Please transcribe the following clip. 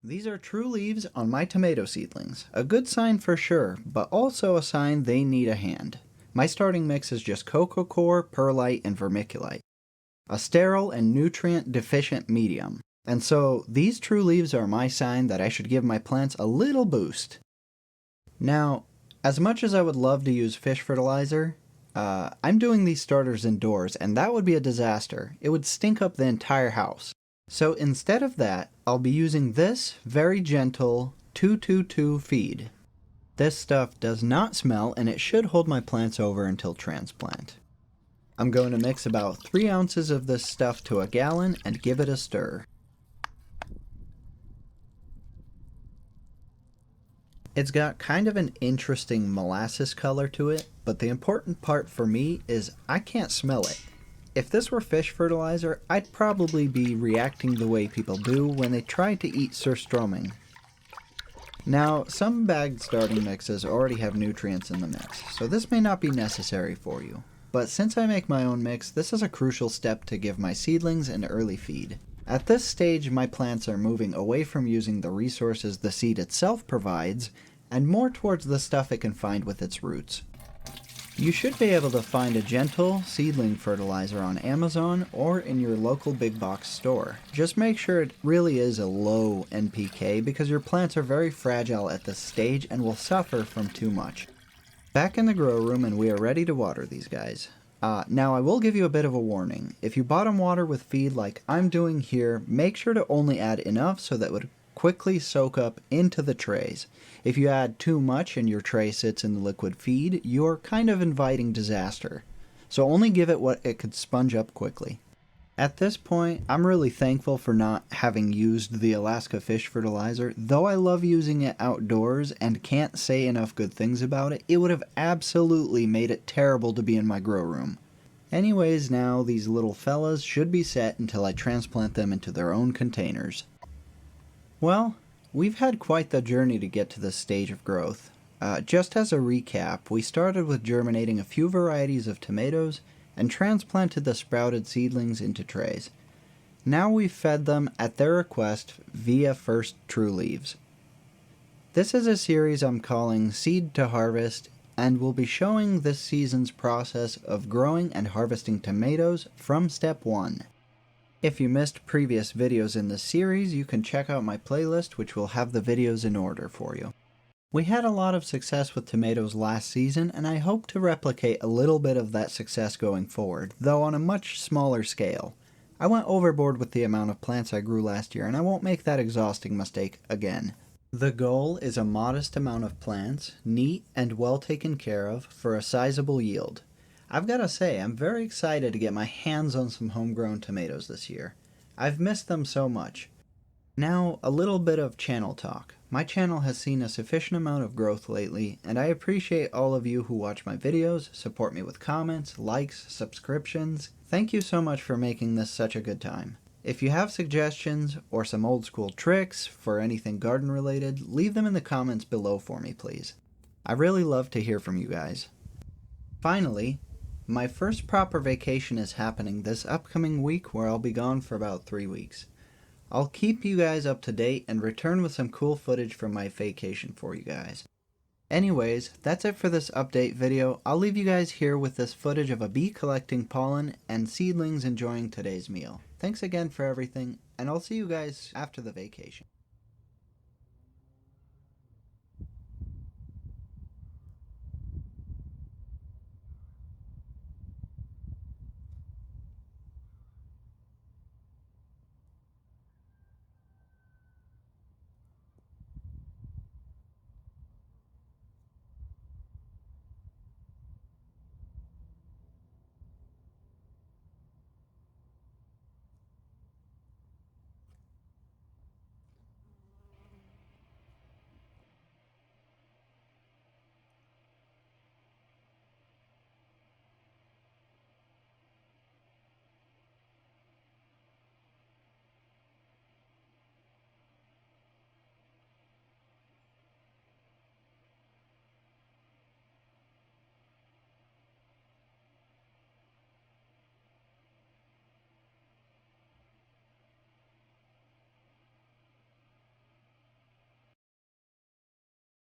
These are true leaves on my tomato seedlings. A good sign for sure, but also a sign they need a hand. My starting mix is just coco coir, perlite, and vermiculite. A sterile and nutrient deficient medium. And so these true leaves are my sign that I should give my plants a little boost. Now, as much as I would love to use fish fertilizer, I'm doing these starters indoors and that would be a disaster. It would stink up the entire house. So instead of that, I'll be using this very gentle 222 feed. This stuff does not smell and it should hold my plants over until transplant. I'm going to mix about 3 ounces of this stuff to a gallon and give it a stir. It's got kind of an interesting molasses color to it, but the important part for me is I can't smell it. If this were fish fertilizer, I'd probably be reacting the way people do when they try to eat surströmming. Now, some bagged starting mixes already have nutrients in the mix, so this may not be necessary for you. But since I make my own mix, this is a crucial step to give my seedlings an early feed. At this stage, my plants are moving away from using the resources the seed itself provides, and more towards the stuff it can find with its roots. You should be able to find a gentle seedling fertilizer on Amazon or in your local big box store. Just make sure it really is a low NPK because your plants are very fragile at this stage and will suffer from too much. Back in the grow room and we are ready to water these guys. Now I will give you a bit of a warning. If you bottom water with feed like I'm doing here, make sure to only add enough so that it would quickly soak up into the trays. If you add too much and your tray sits in the liquid feed, you're kind of inviting disaster. So only give it what it could sponge up quickly. At this point, I'm really thankful for not having used the Alaska Fish Fertilizer. Though I love using it outdoors and can't say enough good things about it, it would have absolutely made it terrible to be in my grow room. Anyways, now these little fellas should be set until I transplant them into their own containers. Well, we've had quite the journey to get to this stage of growth. Just as a recap, we started with germinating a few varieties of tomatoes and transplanted the sprouted seedlings into trays. Now we've fed them at their request via First True Leaves. This is a series I'm calling Seed to Harvest and will be showing this season's process of growing and harvesting tomatoes from step 1. If you missed previous videos in this series, you can check out my playlist which will have the videos in order for you. We had a lot of success with tomatoes last season, and I hope to replicate a little bit of that success going forward, though on a much smaller scale. I went overboard with the amount of plants I grew last year, and I won't make that exhausting mistake again. The goal is a modest amount of plants, neat and well taken care of, for a sizable yield. I've got to say, I'm very excited to get my hands on some homegrown tomatoes this year. I've missed them so much. Now, a little bit of channel talk. My channel has seen a sufficient amount of growth lately, and I appreciate all of you who watch my videos, support me with comments, likes, subscriptions. Thank you so much for making this such a good time. If you have suggestions or some old school tricks for anything garden related, leave them in the comments below for me, please. I really love to hear from you guys. Finally, my first proper vacation is happening this upcoming week where I'll be gone for about 3 weeks. I'll keep you guys up to date and return with some cool footage from my vacation for you guys. Anyways, that's it for this update video. I'll leave you guys here with this footage of a bee collecting pollen and seedlings enjoying today's meal. Thanks again for everything, and I'll see you guys after the vacation.